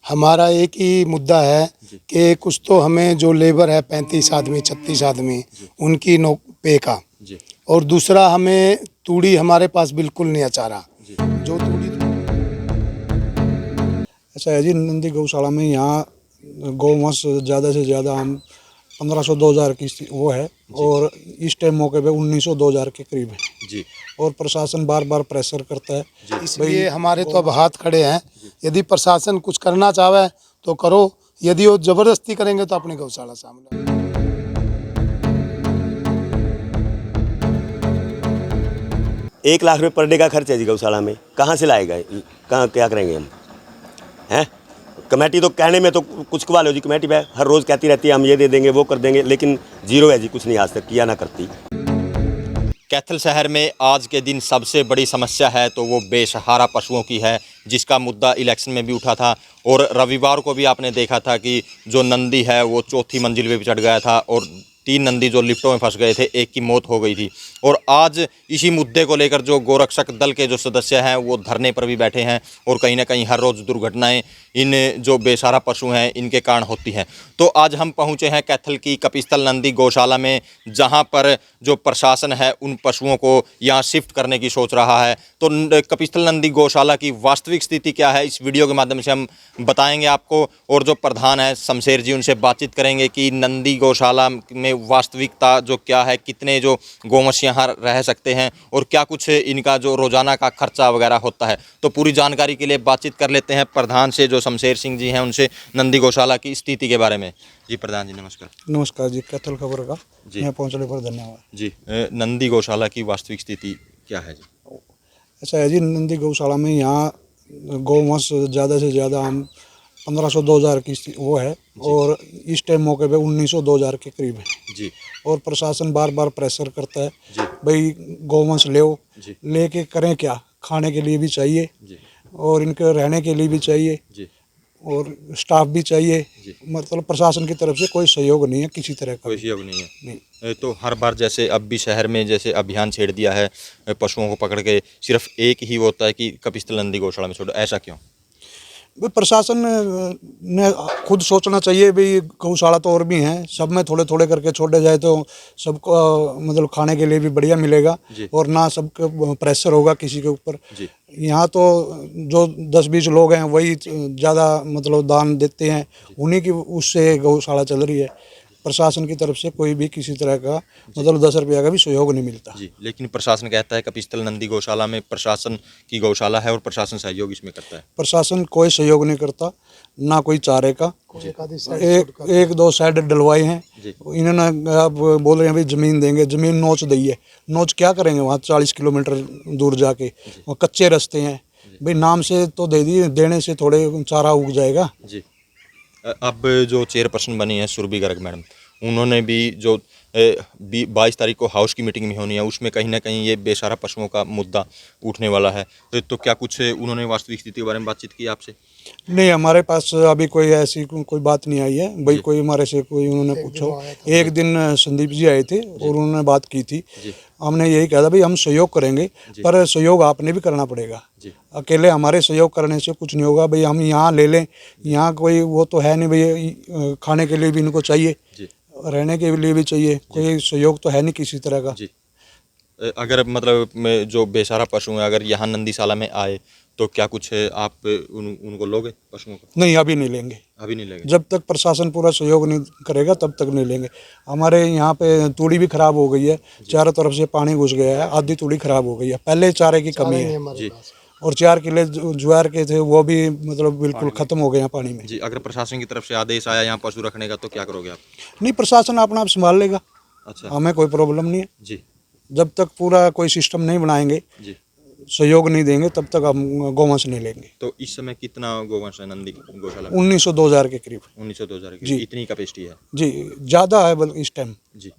हमारा एक ही मुद्दा है कि कुछ तो हमें जो लेबर है 35 आदमी 36 आदमी उनकी नो पे का, और दूसरा हमें तूड़ी हमारे पास बिल्कुल नहीं अचारा जो तूड़ी। ऐसा है जी, नंदी गौशाला में यहाँ गौवंश ज़्यादा से ज़्यादा हम 1500-2000 की वो है, और इस टाइम मौके पे 1900-2000 के करीब है जी। और प्रशासन बार बार प्रेशर करता है, इसलिए हमारे तो अब हाथ खड़े हैं। यदि प्रशासन कुछ करना चाहे तो करो, यदि वो जबरदस्ती करेंगे तो अपनी गौशाला सामने। 1 लाख रुपये पर डे का खर्च है जी गौशाला में, कहाँ से लाएगा, कहाँ क्या करेंगे हम हैं। कमेटी तो कहने में तो कुछ कवा लो जी, कमेटी पे हर रोज़ कहती रहती है हम ये दे देंगे वो कर देंगे, लेकिन जीरो है जी, कुछ नहीं आज तक किया ना करती। कैथल शहर में आज के दिन सबसे बड़ी समस्या है तो वो बेसहारा पशुओं की है, जिसका मुद्दा इलेक्शन में भी उठा था। और रविवार को भी आपने देखा था कि जो नंदी है वो चौथी मंजिल पे चढ़ गया था और 3 नंदी जो लिफ्टों में फंस गए थे, एक की मौत हो गई थी। और आज इसी मुद्दे को लेकर जो गोरक्षक दल के जो सदस्य हैं वो धरने पर भी बैठे हैं, और कहीं ना कहीं हर रोज़ दुर्घटनाएं इन जो बेसहारा पशु हैं इनके कारण होती हैं। तो आज हम पहुंचे हैं कैथल की कपिस्थल नंदी गौशाला में, जहां पर जो प्रशासन है उन पशुओं को यहां शिफ्ट करने की सोच रहा है। तो कपिस्थल नंदी गौशाला की वास्तविक स्थिति क्या है, इस वीडियो के माध्यम से हम बताएंगे आपको। और जो प्रधान है शमशेर जी, उनसे बातचीत करेंगे कि नंदी गौशाला में वास्तविकता जो क्या है, कितने जो गौवंश यहाँ रह सकते हैं और क्या कुछ इनका जो रोजाना का खर्चा वगैरह होता है। तो पूरी जानकारी के लिए बातचीत कर लेते हैं प्रधान से, जो शमशेर सिंह जी हैं, उनसे नंदी गौशाला की स्थिति के बारे में। जी प्रधान जी नमस्कार। नमस्कार जी, कैथल खबर का जी यहाँ पहुँचने पर धन्यवाद जी। नंदी गौशाला की वास्तविक स्थिति क्या है जी? ऐसा है जी, नंदी गौशाला में यहाँ गौवंश ज़्यादा से ज़्यादा हम 1500-2000 की वो है, और इस टाइम मौके पे 1900-2000 के करीब है जी। और प्रशासन बार बार प्रेशर करता है भाई गौवंश ले लेके करें क्या, खाने के लिए भी चाहिए और इनके रहने के लिए भी चाहिए और स्टाफ भी चाहिए। मतलब प्रशासन की तरफ से कोई सहयोग नहीं है, किसी तरह का कोई सहयोग नहीं है। तो हर बार जैसे अब भी शहर में जैसे अभियान छेड़ दिया है पशुओं को पकड़ के, सिर्फ एक ही होता है कि कपिस्थल नंदी गौशाला में छोड़ो, ऐसा क्यों? भाई प्रशासन ने खुद सोचना चाहिए, भाई गौशाला तो और भी हैं, सब में थोड़े थोड़े करके छोड़े जाए तो सबको मतलब खाने के लिए भी बढ़िया मिलेगा और ना सबको प्रेशर होगा किसी के ऊपर। यहाँ तो जो 10-20 लोग हैं वही ज़्यादा मतलब दान देते हैं, उन्हीं की उससे गौशाला चल रही है। प्रशासन की तरफ से कोई भी किसी तरह का मतलब 10 रुपया का भी सहयोग नहीं मिलता जी। लेकिन प्रशासन कहता है कपिस्थल नंदी गौशाला में प्रशासन की गौशाला है और प्रशासन सहयोग इसमें करता है। प्रशासन कोई सहयोग नहीं करता, ना कोई चारे का। एक दो साइड डलवाए हैं इन्होंने, आप बोल रहे हैं भाई ज़मीन देंगे, ज़मीन नोच दी है, नोच क्या करेंगे वहाँ 40 किलोमीटर दूर जाके, वहाँ कच्चे रास्ते हैं भाई, नाम से तो दे दिए, देने से थोड़े चारा उग जाएगा जी। अब जो चेयरपर्सन बनी है सुरभि गर्ग मैडम, उन्होंने भी जो 22 तारीख को हाउस की मीटिंग में होनी है, उसमें कहीं ना कहीं ये बेसहारा पशुओं का मुद्दा उठने वाला है। तो क्या कुछ उन्होंने वास्तविक स्थिति के बारे में बातचीत की आपसे? नहीं, हमारे पास अभी कोई ऐसी कोई बात नहीं आई है भाई, कोई हमारे से कोई उन्होंने पूछो। एक दिन संदीप जी आए थे और उन्होंने बात की थी, हमने यही कहा था भाई हम सहयोग करेंगे, पर सहयोग आपने भी करना पड़ेगा, अकेले हमारे सहयोग करने से कुछ नहीं होगा। भाई हम यहाँ ले लें, यहाँ कोई वो तो है नहीं भाई, खाने के लिए भी इनको चाहिए, रहने के लिए भी चाहिए, कोई सहयोग तो है नहीं किसी तरह का। अगर मतलब जो बेसहारा पशु हैं अगर यहाँ नंदीशाला में आए तो क्या कुछ आप उनको लोगे पशुओं को? नहीं, अभी नहीं लेंगे, अभी नहीं लेंगे। जब तक प्रशासन पूरा सहयोग नहीं करेगा तब तक नहीं लेंगे। हमारे यहाँ पे तूड़ी भी खराब हो गई है, चारों तरफ से पानी घुस गया है, आधी तूड़ी खराब हो गई है, पहले चारे की कमी है और 4 किले ज्वार के थे वो भी मतलब बिल्कुल खत्म हो गए हैं पानी में। जी, अगर प्रशासन की तरफ से आदेश आया यहाँ पशु रखने का तो क्या करोगे आप? नहीं, प्रशासन अपना आप संभाल लेगा। अच्छा, हमें कोई प्रॉब्लम नहीं है जी। जब तक पूरा कोई सिस्टम नहीं बनाएंगे, सहयोग नहीं देंगे, तब तक हम गौवंश नहीं लेंगे। तो इस समय कितना गौवंश है नंदी गौशाला में? 1900-2000 के करीब। 1900-2000 की जी। इतनी कैपेसिटी है जी, ज़्यादा है बल्कि इस टाइम जी।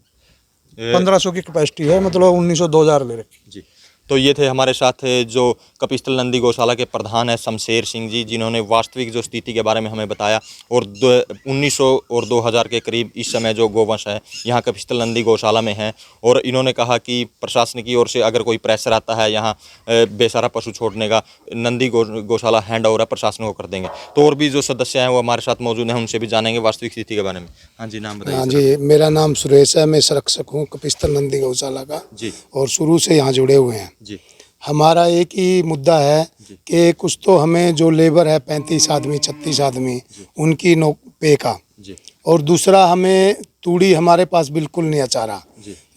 1500 की कैपेसिटी है, मतलब 1900-2000 ले रखी जी। तो ये थे हमारे साथ जो कपिस्थल नंदी गौशाला के प्रधान हैं शमशेर सिंह जी, जिन्होंने वास्तविक जो स्थिति के बारे में हमें बताया। और 1900 और 2000 के करीब इस समय जो गौवंश है यहाँ कपिस्थल नंदी गौशाला में है। और इन्होंने कहा कि प्रशासन की ओर से अगर कोई प्रेशर आता है यहाँ बेसहारा पशु छोड़ने का, नंदी गौशाला हैंड ओवर है, प्रशासन को कर देंगे। तो और भी जो सदस्य हैं वो हमारे साथ मौजूद हैं, उनसे भी जानेंगे वास्तविक स्थिति के बारे में। हाँ जी, नाम बताइए। हाँ जी, मेरा नाम सुरेश है, मैं संरक्षक हूँ कपिस्थल नंदी गौशाला का जी और शुरू से यहाँ जुड़े हुए हैं। जी हमारा एक ही मुद्दा है कि कुछ तो हमें जो लेबर है 35 आदमी 36 आदमी उनकी पे का, जी और दूसरा हमें तूड़ी हमारे पास बिल्कुल नहीं अचारा।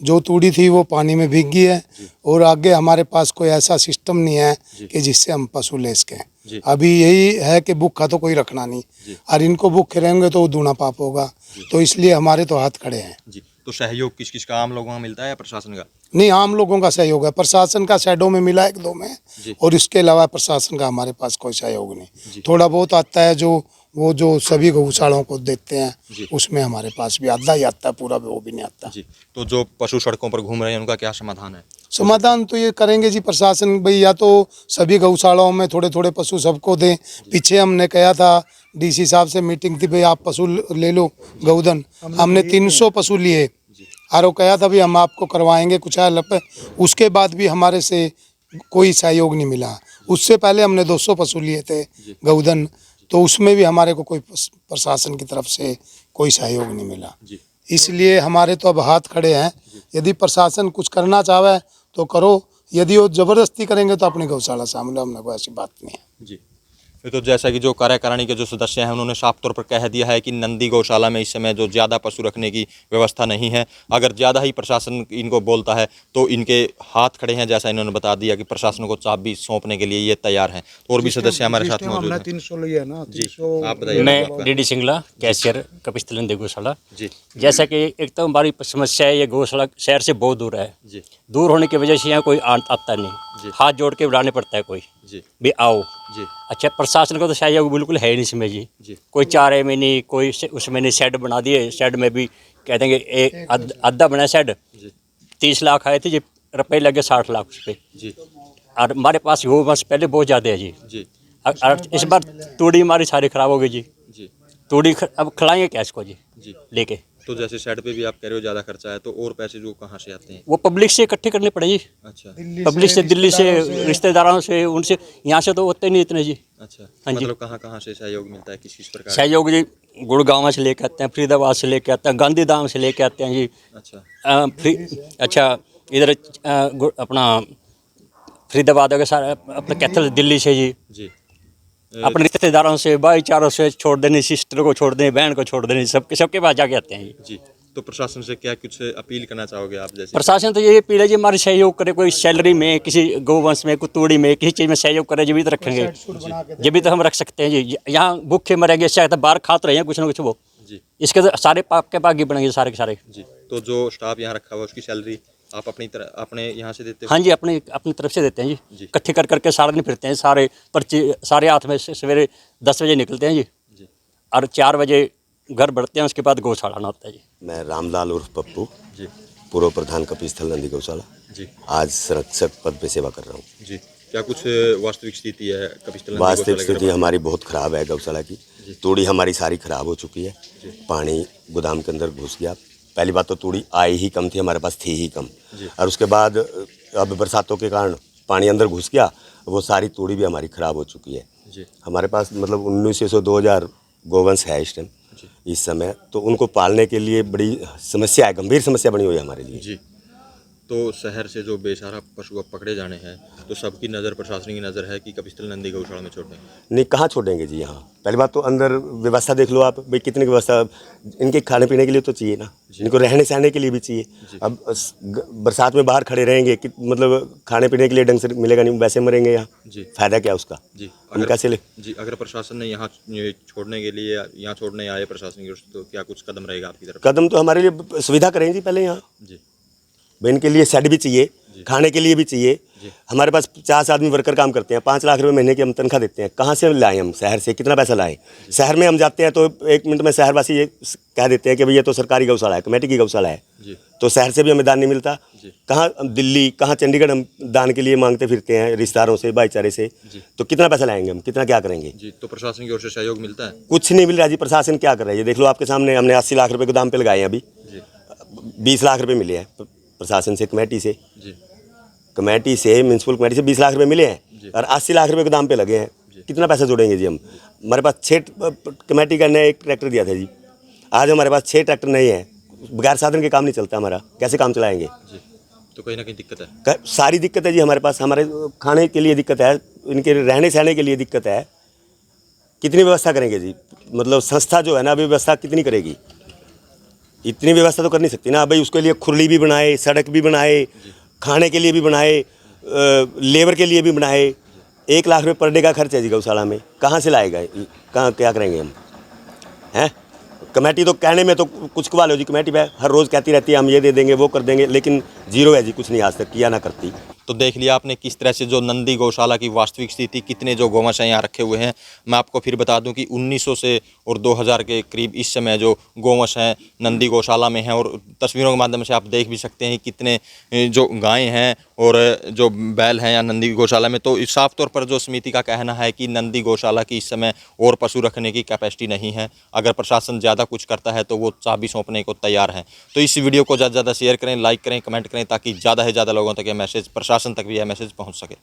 जो तूड़ी थी वो पानी में भीग गई है और आगे हमारे पास कोई ऐसा सिस्टम नहीं है कि जिससे हम पशु ले सकें। अभी यही है कि भूखा तो कोई रखना नहीं, और इनको भूखे रहेंगे तो वो दूना पाप होगा, तो इसलिए हमारे तो हाथ खड़े हैं। जी। तो सहयोग किस किस का, आम लोगों का मिलता है या प्रशासन का? नहीं, आम लोगों का सहयोग है, प्रशासन का शैडो में मिला एक दो में, और इसके अलावा प्रशासन का हमारे पास कोई सहयोग नहीं। थोड़ा बहुत आता है जो सभी गौशालाओं को देते हैं, उसमें हमारे पास भी आधा ही आता है, पूरा वो भी नहीं आता। जी। तो जो पशु सड़कों पर घूम रहे हैं उनका क्या समाधान है? समाधान तो ये करेंगे जी प्रशासन, भाई या तो सभी गौशालाओं में थोड़े थोड़े पशु सबको दें। पीछे हमने कहा था, डीसी साहब से मीटिंग थी, भाई आप पशु ले लो गौधन, हमने 300 पशु लिए और वो कहा था भी हम आपको करवाएंगे कुछ है। उसके बाद भी हमारे से कोई सहयोग नहीं मिला। उससे पहले हमने 200 पशु लिए थे गौधन, तो उसमें भी हमारे को कोई प्रशासन की तरफ से कोई सहयोग नहीं मिला। इसलिए हमारे तो अब हाथ खड़े हैं। यदि प्रशासन कुछ करना चाहे तो करो, यदि वो ज़बरदस्ती करेंगे तो अपनी गौशाला शामिल, हमने कोई ऐसी बात नहीं है। जी। तो जैसा कि जो कार्यकारिणी के जो सदस्य हैं उन्होंने साफ तौर पर कह दिया है कि नंदी गौशाला में इस समय जो ज़्यादा पशु रखने की व्यवस्था नहीं है। अगर ज़्यादा ही प्रशासन इनको बोलता है तो इनके हाथ खड़े हैं, जैसा इन्होंने बता दिया कि प्रशासन को चाबी सौंपने के लिए ये तैयार हैं। तो और भी सदस्य हमारे साथ मौजूद हैं। 300 लिया ना। जी, आप बताइए। मैं डीडी सिंगला, कैशियर कपिस्थल नंदी गौशाला। जी जैसा कि एक तो हमारी समस्या है, ये गौशाला शहर से बहुत दूर है। जी दूर होने की वजह से यहाँ कोई आता नहीं, हाथ जोड़ के बुलाने पड़ता है कोई जी भी आओ। जी अच्छा, प्रशासन को तो सहयोग बिल्कुल है नहीं इसमें जी। जी। कोई चारे में नहीं, कोई उसमें नहीं, शेड बना दिए, शेड में भी कह देंगे एक आधा बना शेड, 30 लाख आए थे जी, रुपये लगे 60 लाख उस पर। जी और हमारे पास वो बस पहले बहुत ज़्यादा है जी। जी और इस बार तूड़ी हमारी सारी खराब हो गई जी। जी तूड़ी अब खिलाएंगे क्या इसको जी जी। लेके? तो जैसे शेड पे भी आप कह रहे हो ज़्यादा खर्चा है, तो और पैसे जो कहाँ से आते हैं? वो पब्लिक से इकट्ठे करने पड़े जी। अच्छा पब्लिक से, दिल्ली से, रिश्तेदारों से, उनसे, यहाँ से तो होते नहीं इतने जी। अच्छा। हाँ जी। मतलब कहाँ से सहयोग मिलता है, किस किस प्रकार? सहयोग जी गुड़गांव से लेके आते हैं, फरीदाबाद से लेके आते हैं, गांधीधाम से लेके आते हैं जी। अच्छा अच्छा, इधर अपना फरीदाबाद के सारे अपने कैथल दिल्ली से जी। जी अपने रिश्तेदारों से, भाईचारों से छोड़ देने, सिस्टर को छोड़ देने, बहन को छोड़ देने, सबके पास जाके आते हैं जी। जी। तो प्रशासन से क्या कुछ अपील करना चाहोगे आप? जैसे प्रशासन तो ये अपील है जी, हमारे सहयोग करे, कोई सैलरी में, किसी गौवंश में, कुतूड़ी में, किसी चीज़ में सहयोग करे, जब भी तो रखेंगे, जब भी तो हम रख सकते हैं जी। यहाँ भूखे मरेंगे, शायद बाहर खाते रहे कुछ ना कुछ वो जी। इसके तो सारे पाप के पागी बनेंगे सारे के सारे। जी। तो जो स्टाफ यहाँ रखा हुआ है उसकी सैलरी आप अपने यहाँ से देते हो? हाँ जी, अपनी तरफ से देते हैं जी। इकट्ठे कर करके सारे दिन फिरते हैं, सारे पर्चे सारे हाथ में, सवेरे 10 बजे निकलते हैं जी और 4 बजे घर बढ़ते हैं, उसके बाद गौशाला आना होता है जी। मैं रामलाल उर्फ पप्पू जी पूर्व प्रधान कपिस्थल नंदी गौशाला, जी आज संरक्षक पद पे सेवा कर रहा हूँ। जी। क्या कुछ वास्तविक स्थिति है कपिस्थल नंदी वास्तविक गौशाला की? स्थिति हमारी बहुत ख़राब है गौशाला की। तूड़ी हमारी सारी ख़राब हो चुकी है, पानी गोदाम के अंदर घुस गया। पहली बात तो तूड़ी आई ही कम थी, हमारे पास थी ही कम, और उसके बाद अब बरसातों के कारण पानी अंदर घुस गया, वो सारी तूड़ी भी हमारी ख़राब हो चुकी है। जी। हमारे पास मतलब 1900-2000 गोवंश है इस टाइम, इस समय, तो उनको पालने के लिए बड़ी समस्या है, गंभीर समस्या बनी हुई है हमारे लिए। जी। तो शहर से जो बेसहारा पशु अब पकड़े जाने हैं, तो सबकी नज़र, प्रशासन की नज़र है कि कपिस्थल नंदी गौशाला में छोड़ेंगे? नहीं, कहाँ छोड़ेंगे जी यहाँ। पहली बात तो अंदर व्यवस्था देख लो आप, भाई कितनी व्यवस्था इनके खाने पीने के लिए तो चाहिए ना, इनको रहने सहने के लिए भी चाहिए। अब बरसात में बाहर खड़े रहेंगे कि मतलब खाने पीने के लिए ढंग से मिलेगा नहीं, वैसे मरेंगे यहाँ, जी। फायदा क्या उसका? जी। हम कैसे ले? जी, अगर प्रशासन ने यहाँ छोड़ने के लिए, यहाँ छोड़ने आए प्रशासन की ओर से, तो क्या कुछ कदम रहेगा आपकी तरफ? कदम तो हमारे लिए सुविधा करें जी पहले यहाँ। जी भाई इनके लिए शेड भी चाहिए, खाने के लिए भी चाहिए। हमारे पास 50 आदमी वर्कर काम करते हैं, 5 लाख रुपए महीने की हम तनख्वाह देते हैं। कहाँ से लाएं हम? शहर से कितना पैसा लाएं? शहर में हम जाते हैं तो 1 मिनट में शहरवासी ये कह देते हैं कि भाई ये तो सरकारी गौशाला है, कमेटी की गौशाला है। तो शहर से भी हमें दान नहीं मिलता। कहाँ दिल्ली, कहाँ चंडीगढ़ हम दान के लिए मांगते फिरते हैं रिश्तेदारों से, भाईचारे से। तो कितना पैसा लाएंगे हम? कितना क्या करेंगे? जी, तो प्रशासन की ओर से सहयोग मिलता है? कुछ नहीं मिल रहा जी। प्रशासन क्या कर रहा है ये देख लो, आपके सामने हमने 80 लाख रुपए गोदाम पे लगाए हैं। अभी 20 लाख रुपए मिले हैं प्रशासन से, कमेटी से। कमेटी से, म्यूनसिपल कमेटी से 20 लाख रुपए मिले हैं और 80 लाख रुपए गोदाम पे लगे हैं। कितना पैसा जोड़ेंगे जी हम? हमारे पास 6 कमेटी का ने 1 ट्रैक्टर दिया था जी। आज हमारे पास 6 ट्रैक्टर नहीं है। बगैर साधन के काम नहीं चलता हमारा। कैसे काम चलाएंगे? तो कहीं ना कहीं दिक्कत है। सारी दिक्कत है जी हमारे पास। हमारे खाने के लिए दिक्कत है, इनके रहने सहने के लिए दिक्कत है। कितनी व्यवस्था करेंगे जी? मतलब संस्था जो है ना, अभी व्यवस्था कितनी करेगी? इतनी व्यवस्था तो कर नहीं सकती ना भाई। उसके लिए खुरली भी बनाए, सड़क भी बनाए, खाने के लिए भी बनाए, लेबर के लिए भी बनाए। 1 लाख रुपये पर डे का खर्च है जी गौशाला में। कहाँ से लाएगा? कहाँ क्या करेंगे हम? हैं? कमेटी तो कहने में तो कुछ कवा लो जी। कमेटी पे हर रोज़ कहती रहती है हम ये दे देंगे, वो कर देंगे, लेकिन जीरो है जी। कुछ नहीं आज तक किया ना करती। तो देख लिया आपने किस तरह से जो नंदी गौशाला की वास्तविक स्थिति, कितने जो गौवंश यहाँ रखे हुए हैं। मैं आपको फिर बता दूं कि 1900 से और 2000 के करीब इस समय जो गौवंश हैं नंदी गौशाला में हैं। और तस्वीरों के माध्यम से आप देख भी सकते हैं कितने जो गायें हैं और जो बैल हैं या नंदी गौशाला में। तो साफ तौर पर जो समिति का कहना है कि नंदी गौशाला की इस समय और पशु रखने की कैपेसिटी नहीं है। अगर प्रशासन ज़्यादा कुछ करता है तो वो चाबी सौंपने को तैयार हैं। तो इस वीडियो को ज़्यादा से ज़्यादा शेयर करें, लाइक करें, कमेंट करें, ताकि ज़्यादा से ज़्यादा लोगों तक ये मैसेज, प्रशासन तक भी यह मैसेज पहुँच सके।